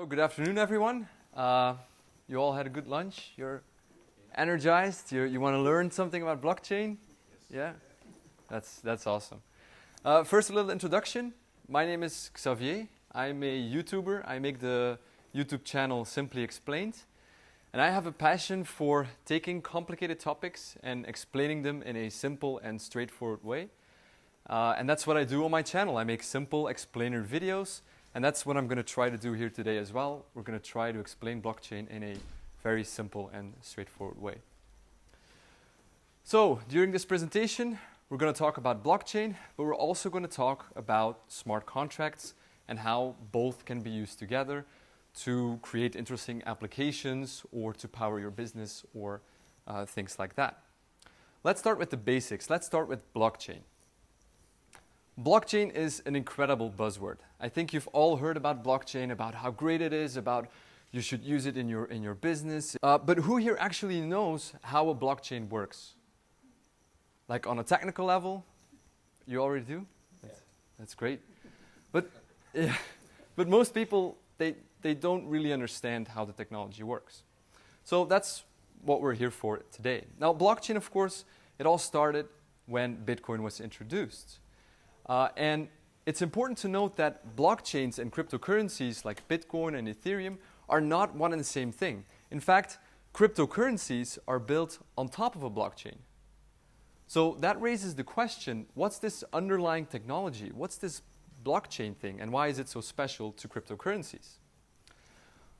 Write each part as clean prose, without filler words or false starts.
good afternoon, everyone. You all had a good lunch. You're energized. You want to learn something about blockchain? Yeah, that's awesome. First, a little introduction. My name is Xavier. I'm a YouTuber. I make the YouTube channel Simply Explained. And I have a passion for taking complicated topics and explaining them in a simple and straightforward way. And that's what I do on my channel. I make simple explainer videos. And that's what I'm going to try to do here today as well. We're going to try to explain blockchain in a very simple and straightforward way. So, during this presentation, we're going to talk about blockchain, but we're also going to talk about smart contracts and how both can be used together to create interesting applications or to power your business or things like that. Let's start with the basics. Let's start with blockchain. Blockchain is an incredible buzzword. I think you've all heard about blockchain, about how great it is, about you should use it in your business. But who here actually knows how a blockchain works? Like on a technical level? You already do? That's great. But most people, they don't really understand how the technology works. So that's what we're here for today. Now, blockchain, of course, it all started when Bitcoin was introduced. And it's important to note that blockchains and cryptocurrencies like Bitcoin and Ethereum are not one and the same thing. In fact, cryptocurrencies are built on top of a blockchain. So that raises the question, what's this underlying technology? What's this blockchain thing, and why is it so special to cryptocurrencies?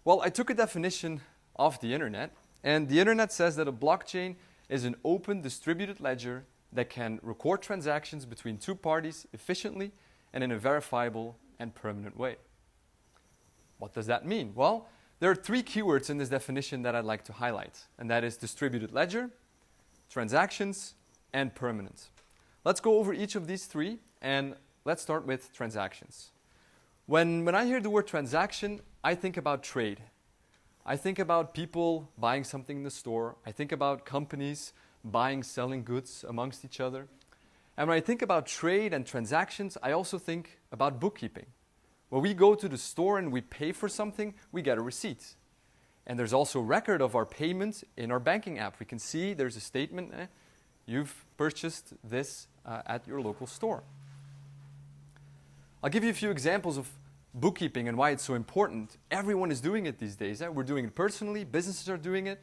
Well, I took a definition off the internet, and the internet says that a blockchain is an open distributed ledger that can record transactions between two parties efficiently and in a verifiable and permanent way. What does that mean? Well, there are three keywords in this definition that I'd like to highlight, and that is distributed ledger, transactions, and permanent. Let's go over each of these three, and let's start with transactions. When I hear the word transaction, I think about trade. I think about people buying something in the store. I think about companies buying, selling goods amongst each other. And when I think about trade and transactions, I also think about bookkeeping. When we go to the store and we pay for something, we get a receipt. And there's also a record of our payment in our banking app. We can see there's a statement, you've purchased this at your local store. I'll give you a few examples of bookkeeping and why it's so important. Everyone is doing it these days. We're doing it personally, businesses are doing it,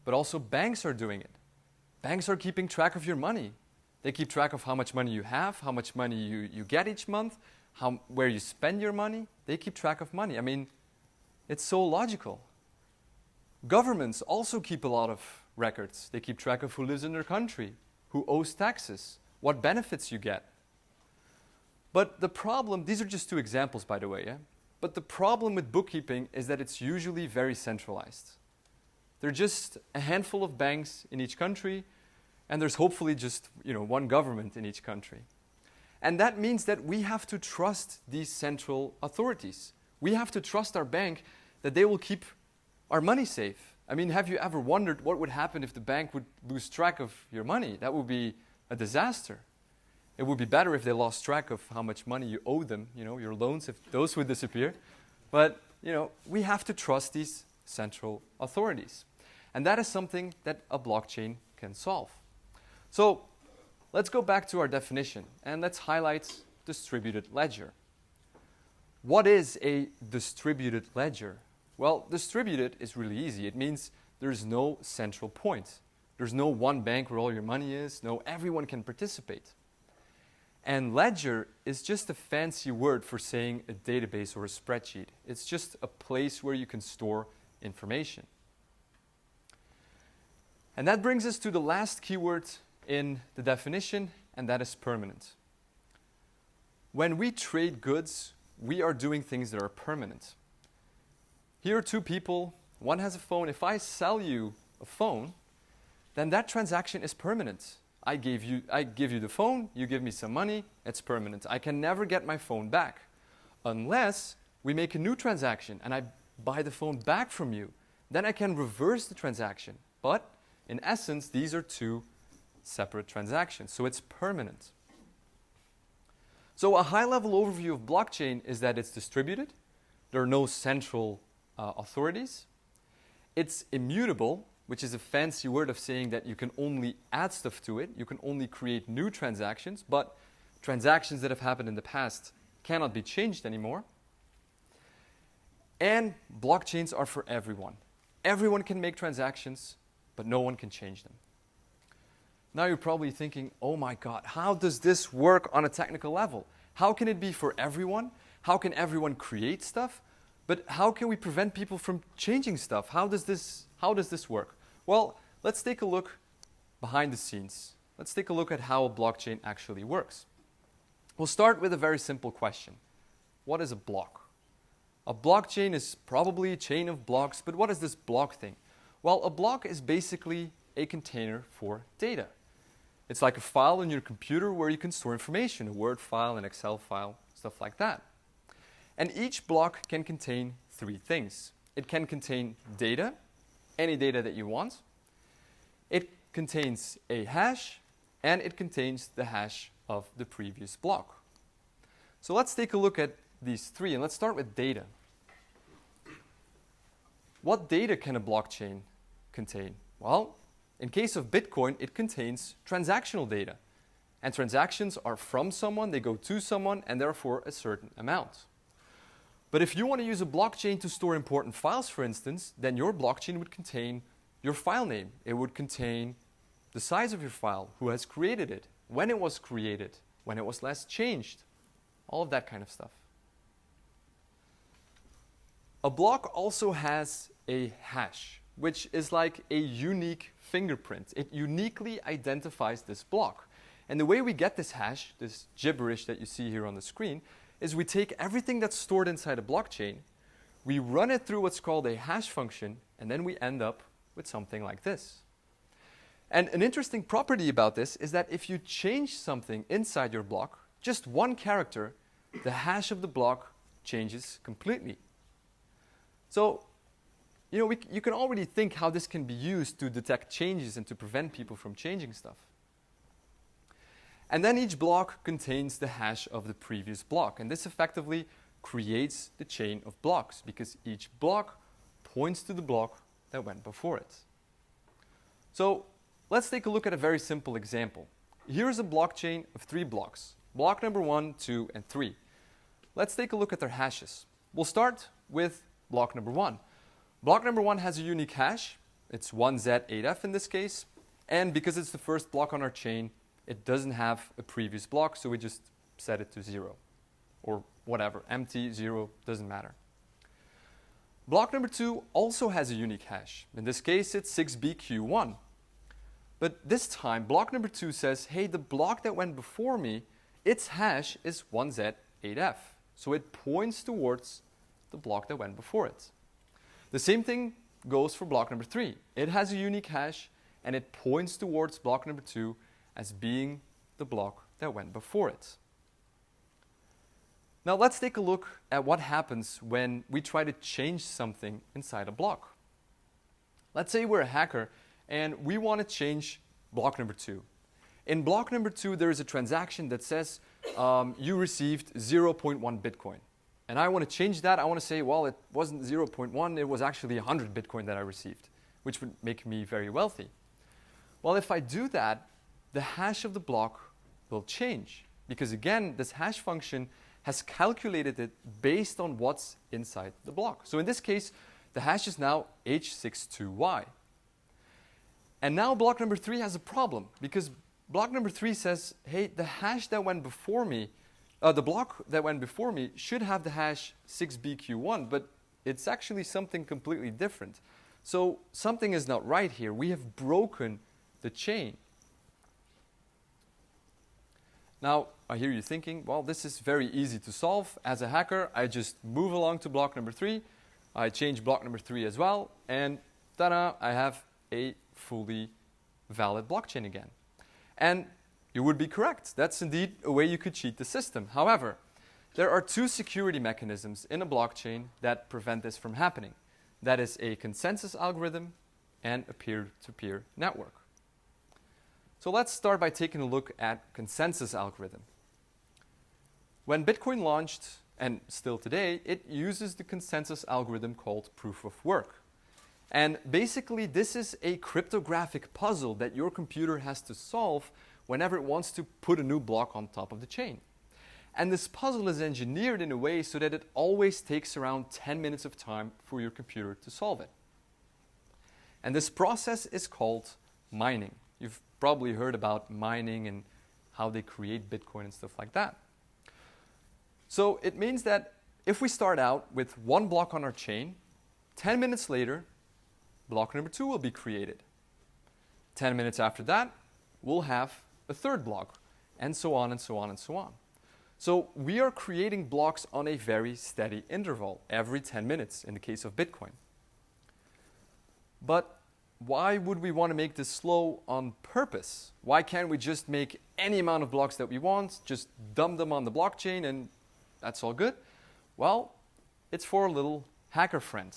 but also banks are doing it. Banks are keeping track of your money. They keep track of how much money you have, how much money you get each month, where you spend your money. They keep track of money. I mean, it's so logical. Governments also keep a lot of records. They keep track of who lives in their country, who owes taxes, what benefits you get. But the problem, these are just two examples, by the way, but the problem with bookkeeping is that it's usually very centralized. There are just a handful of banks in each country, and there's hopefully just one government in each country. And that means that we have to trust these central authorities. We have to trust our bank that they will keep our money safe. I mean, have you ever wondered what would happen if the bank would lose track of your money? That would be a disaster. It would be better if they lost track of how much money you owe them, your loans, if those would disappear. But, we have to trust these central authorities. And that is something that a blockchain can solve. So let's go back to our definition and let's highlight distributed ledger. What is a distributed ledger? Well, distributed is really easy. It means there's no central point. There's no one bank where all your money is. No, everyone can participate. And ledger is just a fancy word for saying a database or a spreadsheet. It's just a place where you can store information. And that brings us to the last keyword in the definition, and that is permanent. When we trade goods, we are doing things that are permanent. Here are two people, one has a phone. If I sell you a phone, then that transaction is permanent. I give you the phone, you give me some money, it's permanent. I can never get my phone back unless we make a new transaction and I buy the phone back from you. Then I can reverse the transaction. But in essence, these are two separate transactions, so it's permanent. So a high-level overview of blockchain is that it's distributed. There are no central authorities. It's immutable, which is a fancy word of saying that you can only add stuff to it. You can only create new transactions, but transactions that have happened in the past cannot be changed anymore. And blockchains are for everyone. Everyone can make transactions, but no one can change them. Now you're probably thinking, oh my God, how does this work on a technical level? How can it be for everyone? How can everyone create stuff? But how can we prevent people from changing stuff? How does this work? Well, let's take a look behind the scenes. Let's take a look at how a blockchain actually works. We'll start with a very simple question. What is a block? A blockchain is probably a chain of blocks, but what is this block thing? Well, a block is basically a container for data. It's like a file on your computer where you can store information, a Word file, an Excel file, stuff like that. And each block can contain three things. It can contain data, any data that you want. It contains a hash, and it contains the hash of the previous block. So let's take a look at these three, and let's start with data. What data can a blockchain contain? Well, in case of Bitcoin, it contains transactional data. And transactions are from someone, they go to someone, and therefore a certain amount. But if you want to use a blockchain to store important files, for instance, then your blockchain would contain your file name. It would contain the size of your file, who has created it, when it was created, when it was last changed, all of that kind of stuff. A block also has a hash, which is like a unique fingerprint. It uniquely identifies this block. And the way we get this hash, this gibberish that you see here on the screen, is we take everything that's stored inside a blockchain, we run it through what's called a hash function, and then we end up with something like this. And an interesting property about this is that if you change something inside your block, just one character, the hash of the block changes completely. So, you can already think how this can be used to detect changes and to prevent people from changing stuff. And then each block contains the hash of the previous block. And this effectively creates the chain of blocks because each block points to the block that went before it. So let's take a look at a very simple example. Here's a blockchain of 3 blocks. Block number 1, 2, and 3. Let's take a look at their hashes. We'll start with block number 1. Block number 1 has a unique hash. It's 1Z8F in this case. And because it's the first block on our chain, it doesn't have a previous block, so we just set it to 0. Or whatever, empty, 0, doesn't matter. Block number 2 also has a unique hash. In this case, it's 6BQ1. But this time, block number 2 says, hey, the block that went before me, its hash is 1Z8F. So it points towards the block that went before it. The same thing goes for block number 3. It has a unique hash, and it points towards block number 2 as being the block that went before it. Now let's take a look at what happens when we try to change something inside a block. Let's say we're a hacker and we want to change block number 2. In block number 2, there is a transaction that says you received 0.1 Bitcoin. And I want to change that. I want to say, well, it wasn't 0.1, it was actually 100 Bitcoin that I received, which would make me very wealthy. Well, if I do that, the hash of the block will change because, again, this hash function has calculated it based on what's inside the block. So in this case, the hash is now H62Y. And now block number 3 has a problem because block number 3 says, hey, the hash that went before me, the block that went before me should have the hash 6BQ1, but it's actually something completely different. So something is not right here. We have broken the chain. Now, I hear you thinking, well, this is very easy to solve. As a hacker, I just move along to block number 3. I change block number 3 as well. And ta-da, I have a fully valid blockchain again. And you would be correct. That's indeed a way you could cheat the system. However, there are 2 security mechanisms in a blockchain that prevent this from happening. That is a consensus algorithm and a peer-to-peer network. So let's start by taking a look at consensus algorithm. When Bitcoin launched, and still today, it uses the consensus algorithm called proof of work. And basically, this is a cryptographic puzzle that your computer has to solve whenever it wants to put a new block on top of the chain. And this puzzle is engineered in a way so that it always takes around 10 minutes of time for your computer to solve it. And this process is called mining. You've probably heard about mining and how they create Bitcoin and stuff like that. So it means that if we start out with one block on our chain, 10 minutes later, block number 2 will be created. 10 minutes after that, we'll have a third block, and so on and so on and so on. So we are creating blocks on a very steady interval, every 10 minutes in the case of Bitcoin. But why would we want to make this slow on purpose? Why can't we just make any amount of blocks that we want, just dump them on the blockchain and that's all good? Well, it's for a little hacker friend.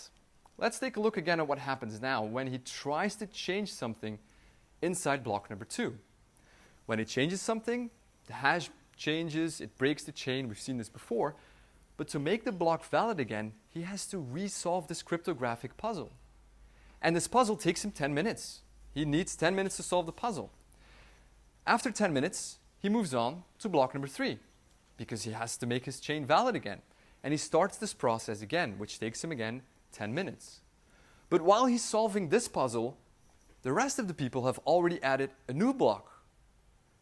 Let's take a look again at what happens now when he tries to change something inside block number 2. When he changes something, the hash changes, it breaks the chain, we've seen this before, but to make the block valid again, he has to resolve this cryptographic puzzle. And this puzzle takes him 10 minutes. He needs 10 minutes to solve the puzzle. After 10 minutes, he moves on to block number 3 because he has to make his chain valid again. And he starts this process again, which takes him again 10 minutes. But while he's solving this puzzle, the rest of the people have already added a new block.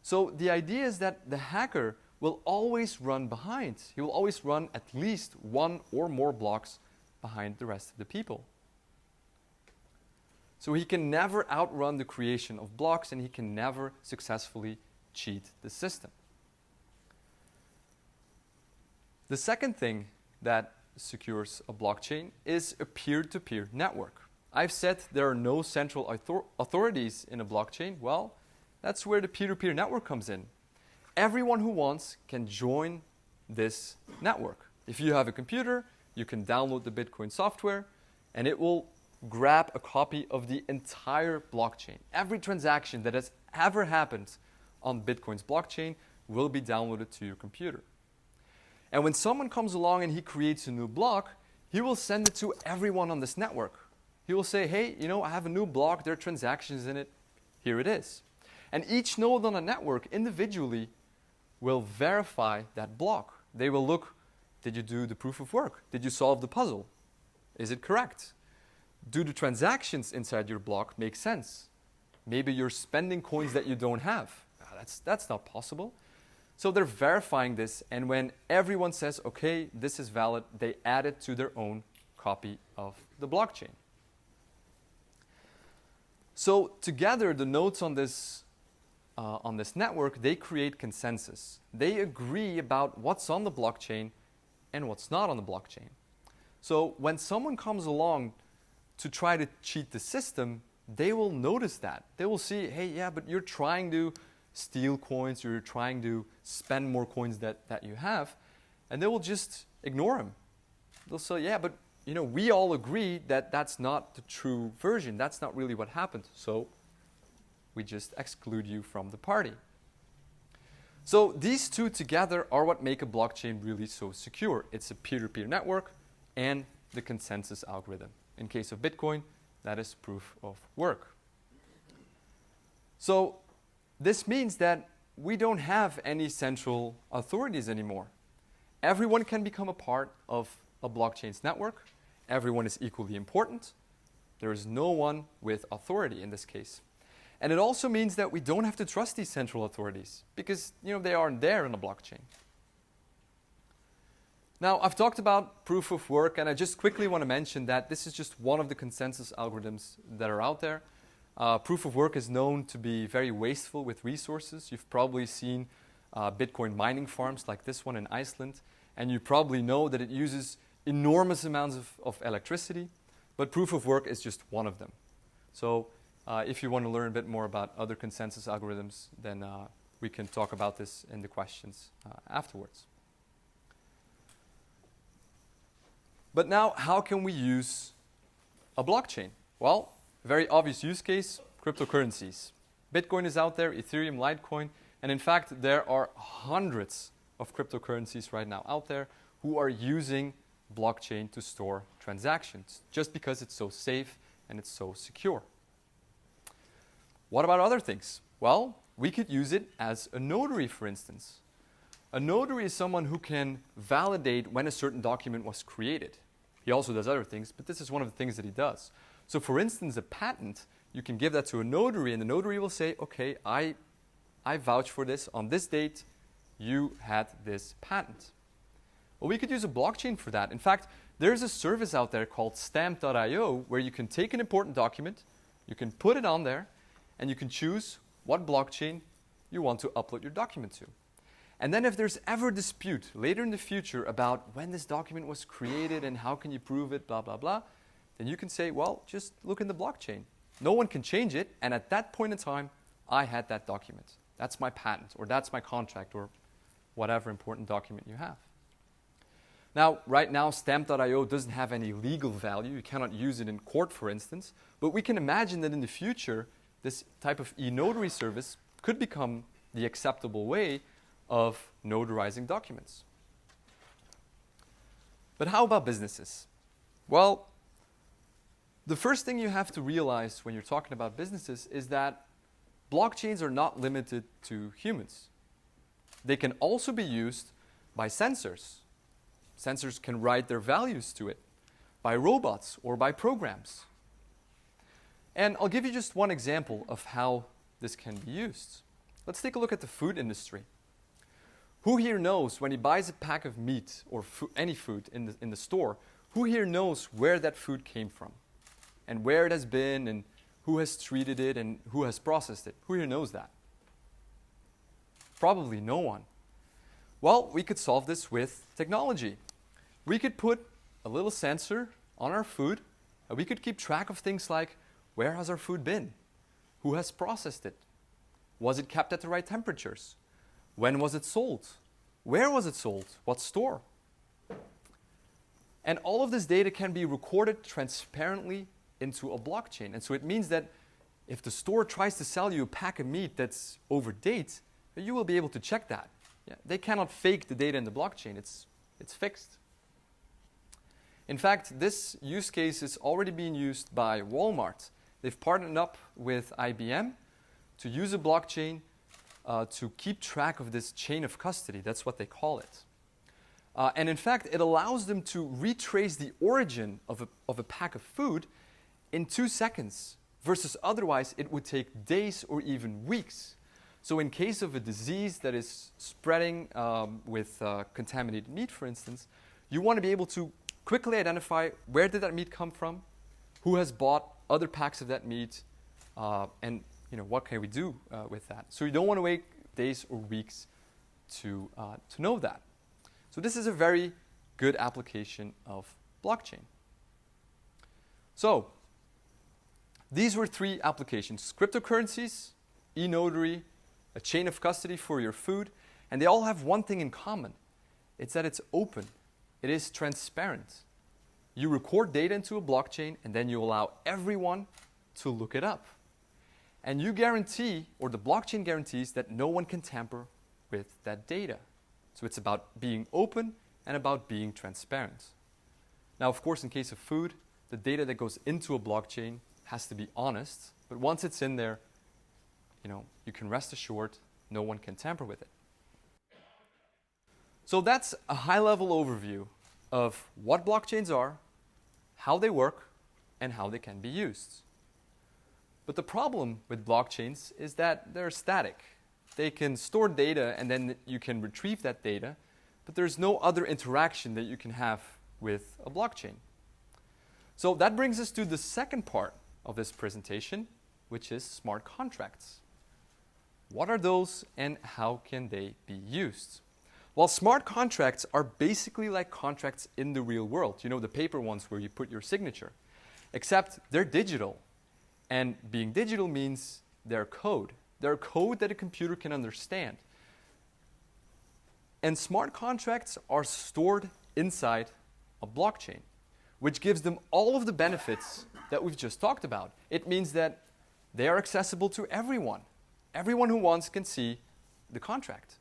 So the idea is that the hacker will always run behind. He will always run at least one or more blocks behind the rest of the people. So he can never outrun the creation of blocks and he can never successfully cheat the system. The second thing that secures a blockchain is a peer-to-peer network. I've said there are no central authorities in a blockchain. Well, that's where the peer-to-peer network comes in. Everyone who wants can join this network. If you have a computer, you can download the Bitcoin software and it will grab a copy of the entire blockchain. Every transaction that has ever happened on Bitcoin's blockchain will be downloaded to your computer. And when someone comes along and he creates a new block, he will send it to everyone on this network. He will say, hey, I have a new block, there are transactions in it, here it is. And each node on a network individually will verify that block. They will look, did you do the proof of work? Did you solve the puzzle? Is it correct? Do the transactions inside your block make sense? Maybe you're spending coins that you don't have. That's not possible. So they're verifying this, and when everyone says, okay, this is valid, they add it to their own copy of the blockchain. So together, the nodes on this network, they create consensus. They agree about what's on the blockchain and what's not on the blockchain. So when someone comes along to try to cheat the system, they will notice that. They will see, hey, yeah, but you're trying to steal coins, you're trying to spend more coins that you have, and they will just ignore him. They'll say, yeah, but we all agree that that's not the true version. That's not really what happened. So we just exclude you from the party. So these two together are what make a blockchain really so secure. It's a peer-to-peer network and the consensus algorithm. In case of Bitcoin, that is proof of work. So this means that we don't have any central authorities anymore. Everyone can become a part of a blockchain's network. Everyone is equally important. There is no one with authority in this case. And it also means that we don't have to trust these central authorities because they aren't there in a blockchain. Now, I've talked about proof of work, and I just quickly want to mention that this is just one of the consensus algorithms that are out there. Proof of work is known to be very wasteful with resources. You've probably seen Bitcoin mining farms like this one in Iceland, and you probably know that it uses enormous amounts of electricity, but proof of work is just one of them. So if you want to learn a bit more about other consensus algorithms, then we can talk about this in the questions afterwards. But now, how can we use a blockchain? Well, a very obvious use case, cryptocurrencies. Bitcoin is out there, Ethereum, Litecoin, and in fact, there are hundreds of cryptocurrencies right now out there who are using blockchain to store transactions, just because it's so safe and it's so secure. What about other things? Well, we could use it as a notary, for instance. A notary is someone who can validate when a certain document was created. He also does other things, but this is one of the things that he does. So for instance, a patent, you can give that to a notary, and the notary will say, okay, I vouch for this. On this date, you had this patent. Well, we could use a blockchain for that. In fact, there's a service out there called stamp.io where you can take an important document, you can put it on there, and you can choose what blockchain you want to upload your document to. And then if there's ever a dispute later in the future about when this document was created and how can you prove it, blah, blah, blah, then you can say, well, just look in the blockchain. No one can change it, and at that point in time, I had that document. That's my patent, or that's my contract, or whatever important document you have. Now, right now, stamp.io doesn't have any legal value. You cannot use it in court, for instance. But we can imagine that in the future, this type of e-notary service could become the acceptable way of notarizing documents. But how about businesses? Well, the first thing you have to realize when you're talking about businesses is that blockchains are not limited to humans. They can also be used by sensors. Sensors can write their values to it, by robots or by programs. And I'll give you just one example of how this can be used. Let's take a look at the food industry. Who here knows when he buys a pack of meat or any food in the store, who here knows where that food came from and where it has been and who has treated it and who has processed it? Who here knows that? Probably no one. Well, we could solve this with technology. We could put a little sensor on our food, and we could keep track of things like where has our food been? Who has processed it? Was it kept at the right temperatures? When was it sold? Where was it sold? What store? And all of this data can be recorded transparently into a blockchain. And so it means that if the store tries to sell you a pack of meat that's over date, you will be able to check that. Yeah, they cannot fake the data in the blockchain. It's fixed. In fact, this use case is already being used by Walmart. They've partnered up with IBM to use a blockchain to keep track of this chain of custody. That's what they call it. And in fact, it allows them to retrace the origin of a pack of food in 2 seconds, versus otherwise it would take days or even weeks. So in case of a disease that is spreading with contaminated meat, for instance, you want to be able to quickly identify where did that meat come from, who has bought other packs of that meat, and what can we do with that. So you don't want to wait days or weeks to know that. So this is a very good application of blockchain. So these were 3 applications: cryptocurrencies, e-notary, a chain of custody for your food, and they all have one thing in common. It's that it's open. It is transparent. You record data into a blockchain, and then you allow everyone to look it up. And you guarantee, or the blockchain guarantees, that no one can tamper with that data. So it's about being open and about being transparent. Now, of course, in case of food, the data that goes into a blockchain has to be honest, but once it's in there, you can rest assured no one can tamper with it. So that's a high-level overview of what blockchains are, how they work, and how they can be used. But the problem with blockchains is that they're static. They can store data and then you can retrieve that data, but there's no other interaction that you can have with a blockchain. So that brings us to the second part of this presentation, which is smart contracts. What are those and how can they be used? Well, smart contracts are basically like contracts in the real world. The paper ones where you put your signature. Except they're digital. And being digital means they're code. They're code that a computer can understand. And smart contracts are stored inside a blockchain, which gives them all of the benefits that we've just talked about. It means that they are accessible to everyone. Everyone who wants can see the contract.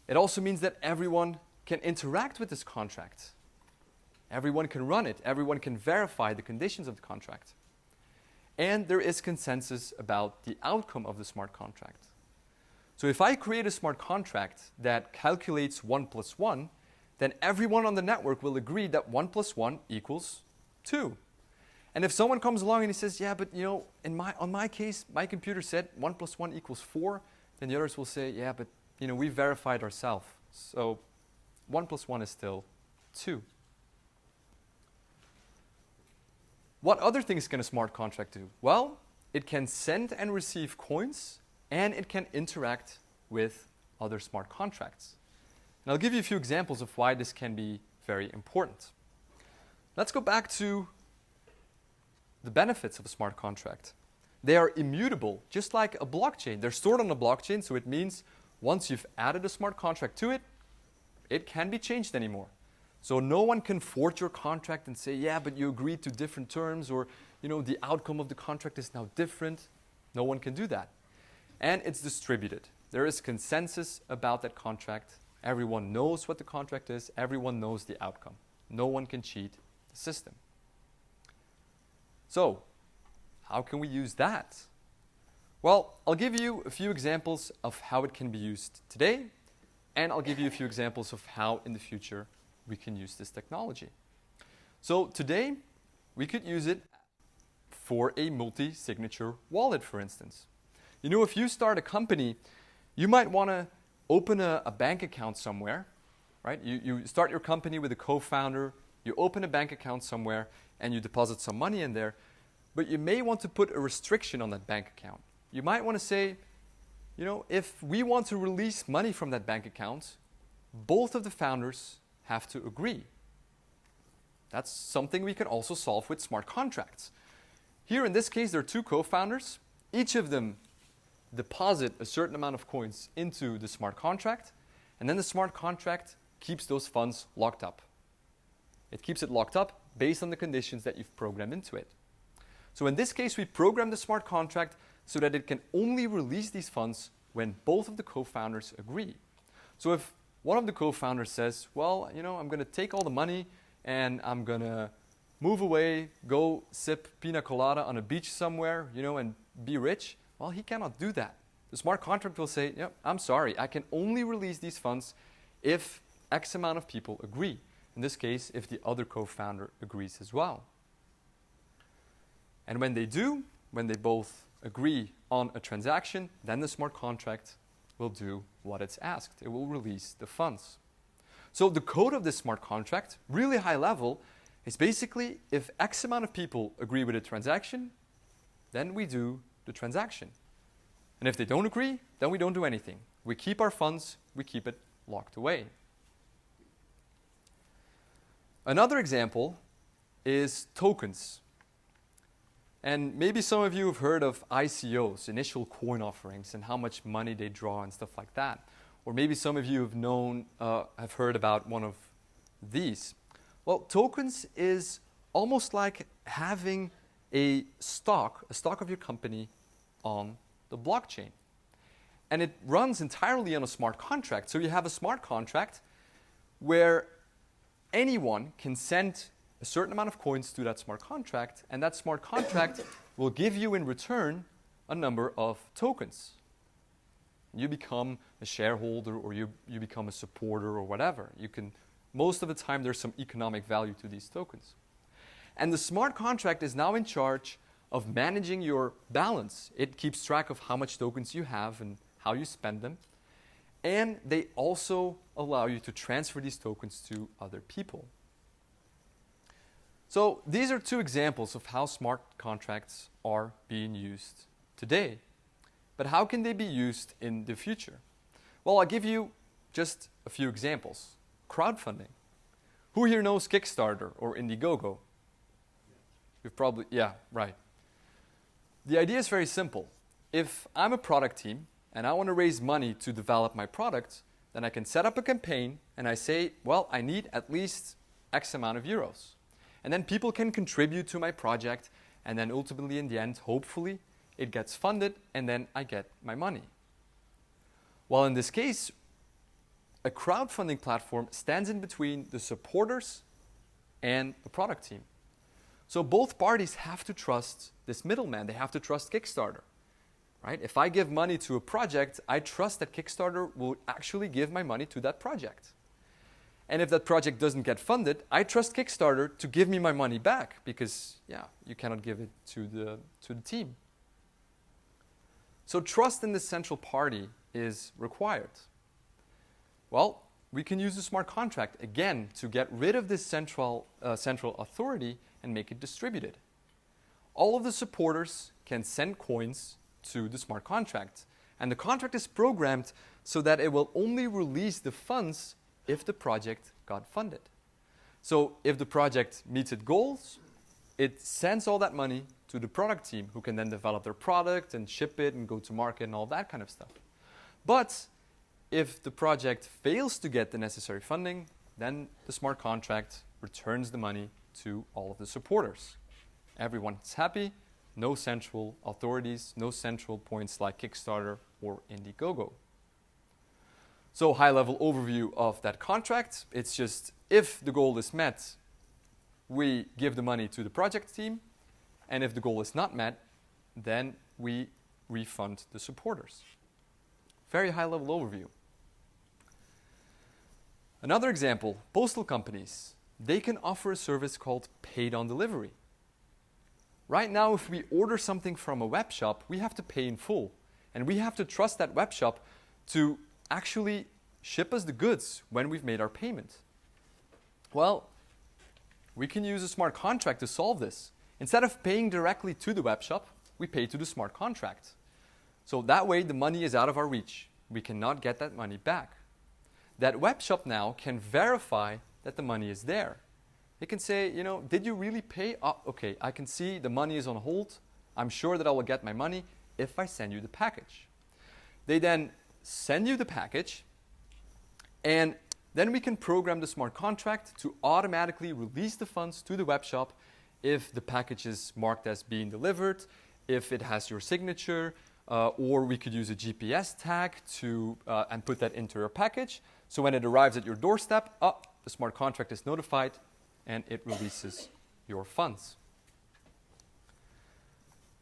It also means that everyone can interact with this contract. Everyone can run it. Everyone can verify the conditions of the contract. And there is consensus about the outcome of the smart contract. So if I create a smart contract that calculates 1 plus 1, then everyone on the network will agree that 1 plus 1 equals 2. And if someone comes along and he says, yeah, but on my case, my computer said 1 plus 1 equals 4, then the others will say, yeah, but we verified ourselves. So 1 plus 1 is still 2. What other things can a smart contract do? Well, it can send and receive coins, and it can interact with other smart contracts. And I'll give you a few examples of why this can be very important. Let's go back to the benefits of a smart contract. They are immutable, just like a blockchain. They're stored on a blockchain, so it means once you've added a smart contract to it, it can't be changed anymore. So no one can forge your contract and say, yeah, but you agreed to different terms, or the outcome of the contract is now different. No one can do that. And it's distributed. There is consensus about that contract. Everyone knows what the contract is. Everyone knows the outcome. No one can cheat the system. So, how can we use that? Well, I'll give you a few examples of how it can be used today, and I'll give you a few examples of how in the future we can use this technology. So today, we could use it for a multi-signature wallet, for instance. If you start a company, you might want to open a bank account somewhere, right? You start your company with a co-founder, you open a bank account somewhere, and you deposit some money in there, but you may want to put a restriction on that bank account. You might want to say, if we want to release money from that bank account, both of the founders have to agree. That's something we can also solve with smart contracts. Here in this case, there are two co-founders. Each of them deposit a certain amount of coins into the smart contract, and then the smart contract keeps those funds locked up. It keeps it locked up based on the conditions that you've programmed into it. So in this case, we programmed the smart contract so that it can only release these funds when both of the co-founders agree. So if one of the co-founders says, well, I'm going to take all the money and I'm going to move away, go sip pina colada on a beach somewhere, and be rich, well, he cannot do that. The smart contract will say, I'm sorry, I can only release these funds if X amount of people agree. In this case, if the other co-founder agrees as well. And when they do, when they both agree on a transaction, then the smart contract will do what it's asked. It will release the funds. So the code of this smart contract, really high level, is basically if X amount of people agree with a transaction, then we do the transaction. And if they don't agree, then we don't do anything. We keep our funds, we keep it locked away. Another example is tokens. And maybe some of you have heard of ICOs, initial coin offerings, and how much money they draw and stuff like that. Or maybe some of you have heard about one of these. Well, tokens is almost like having a stock of your company on the blockchain. And it runs entirely on a smart contract. So you have a smart contract where anyone can send a certain amount of coins to that smart contract, and that smart contract will give you in return a number of tokens. You become a shareholder, or you become a supporter, or whatever. Most of the time there's some economic value to these tokens. And the smart contract is now in charge of managing your balance. It keeps track of how much tokens you have and how you spend them. And they also allow you to transfer these tokens to other people. So these are two examples of how smart contracts are being used today. But how can they be used in the future? Well, I'll give you just a few examples. Crowdfunding. Who here knows Kickstarter or Indiegogo? You've probably, yeah, right. The idea is very simple. If I'm a product team and I want to raise money to develop my product, then I can set up a campaign and I say, well, I need at least X amount of euros. And then people can contribute to my project, and then ultimately in the end, hopefully, it gets funded and then I get my money. Well, in this case, a crowdfunding platform stands in between the supporters and the product team. So both parties have to trust this middleman. They have to trust Kickstarter, right? If I give money to a project, I trust that Kickstarter will actually give my money to that project. And if that project doesn't get funded, I trust Kickstarter to give me my money back because, yeah, you cannot give it to the team. So trust in the central party is required. Well, we can use a smart contract, again, to get rid of this central authority and make it distributed. All of the supporters can send coins to the smart contract, and the contract is programmed so that it will only release the funds if the project got funded. So if the project meets its goals, it sends all that money to the product team, who can then develop their product and ship it and go to market and all that kind of stuff. But if the project fails to get the necessary funding, then the smart contract returns the money to all of the supporters. Everyone's happy, no central authorities, no central points like Kickstarter or Indiegogo. So high-level overview of that contract. It's just if the goal is met, we give the money to the project team, and if the goal is not met, then we refund the supporters. Very high-level overview. Another example, postal companies. They can offer a service called paid on delivery. Right now, if we order something from a web shop, we have to pay in full. And we have to trust that web shop to actually ship us the goods when we've made our payment. Well, we can use a smart contract to solve this. Instead of paying directly to the web shop, we pay to the smart contract. So that way the money is out of our reach. We cannot get that money back. That web shop now can verify that the money is there. They can say, did you really pay? Oh, okay, I can see the money is on hold. I'm sure that I will get my money if I send you the package. They then send you the package, and then we can program the smart contract to automatically release the funds to the web shop if the package is marked as being delivered, if it has your signature, or we could use a GPS tag and put that into your package. So when it arrives at your doorstep, the smart contract is notified and it releases your funds.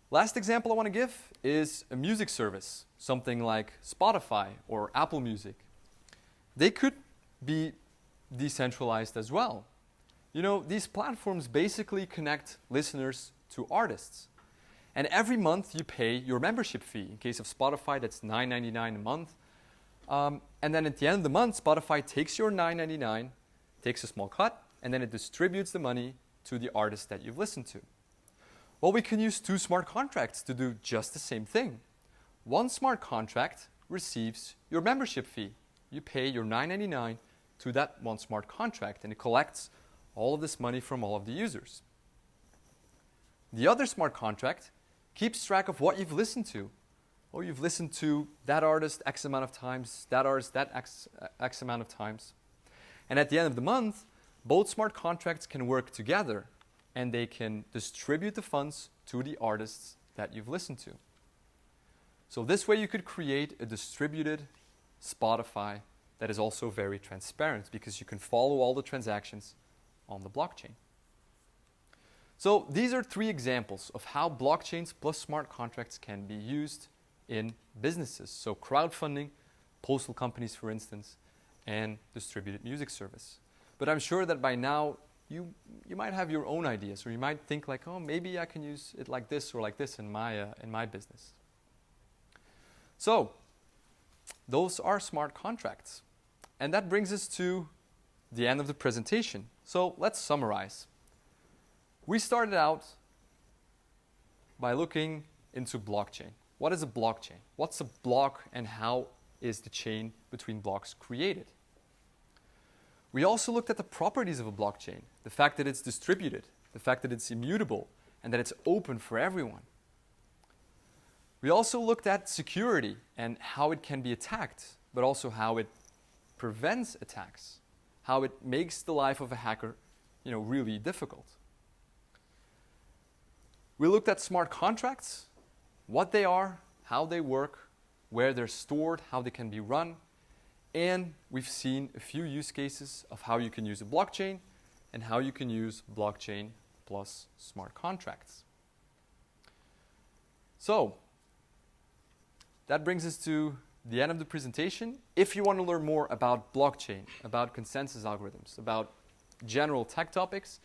Last example I want to give is a music service, something like Spotify or Apple Music. They could be decentralized as well. These platforms basically connect listeners to artists. And every month you pay your membership fee. In case of Spotify, that's $9.99 a month. And then at the end of the month, Spotify takes your $9.99, takes a small cut, and then it distributes the money to the artist that you've listened to. Well, we can use two smart contracts to do just the same thing. One smart contract receives your membership fee. You pay your $9.99 to that one smart contract, and it collects all of this money from all of the users. The other smart contract keeps track of what you've listened to. Oh, you've listened to that artist X amount of times, that artist that X amount of times. And at the end of the month, both smart contracts can work together, and they can distribute the funds to the artists that you've listened to. So this way you could create a distributed Spotify that is also very transparent, because you can follow all the transactions on the blockchain. So these are three examples of how blockchains plus smart contracts can be used in businesses. So crowdfunding, postal companies, for instance, and distributed music service. But I'm sure that by now you might have your own ideas, or you might think like, oh, maybe I can use it like this or like this in my business. So those are smart contracts. And that brings us to the end of the presentation. So let's summarize. We started out by looking into blockchain. What is a blockchain? What's a block, and how is the chain between blocks created? We also looked at the properties of a blockchain, the fact that it's distributed, the fact that it's immutable, and that it's open for everyone. We also looked at security and how it can be attacked, but also how it prevents attacks, how it makes the life of a hacker, really difficult. We looked at smart contracts, what they are, how they work, where they're stored, how they can be run, And we've seen a few use cases of how you can use a blockchain and how you can use blockchain plus smart contracts. So that brings us to the end of the presentation. If you want to learn more about blockchain, about consensus algorithms, about general tech topics,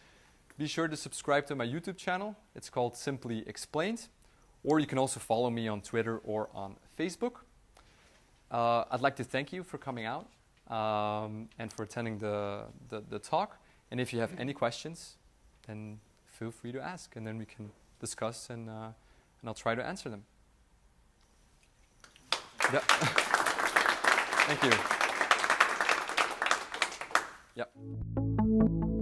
be sure to subscribe to my YouTube channel. It's called Simply Explained. Or you can also follow me on Twitter or on Facebook. I'd like to thank you for coming out and for attending the talk. And if you have any questions, then feel free to ask, and then we can discuss, and I'll try to answer them. Yeah. Thank you. Yep.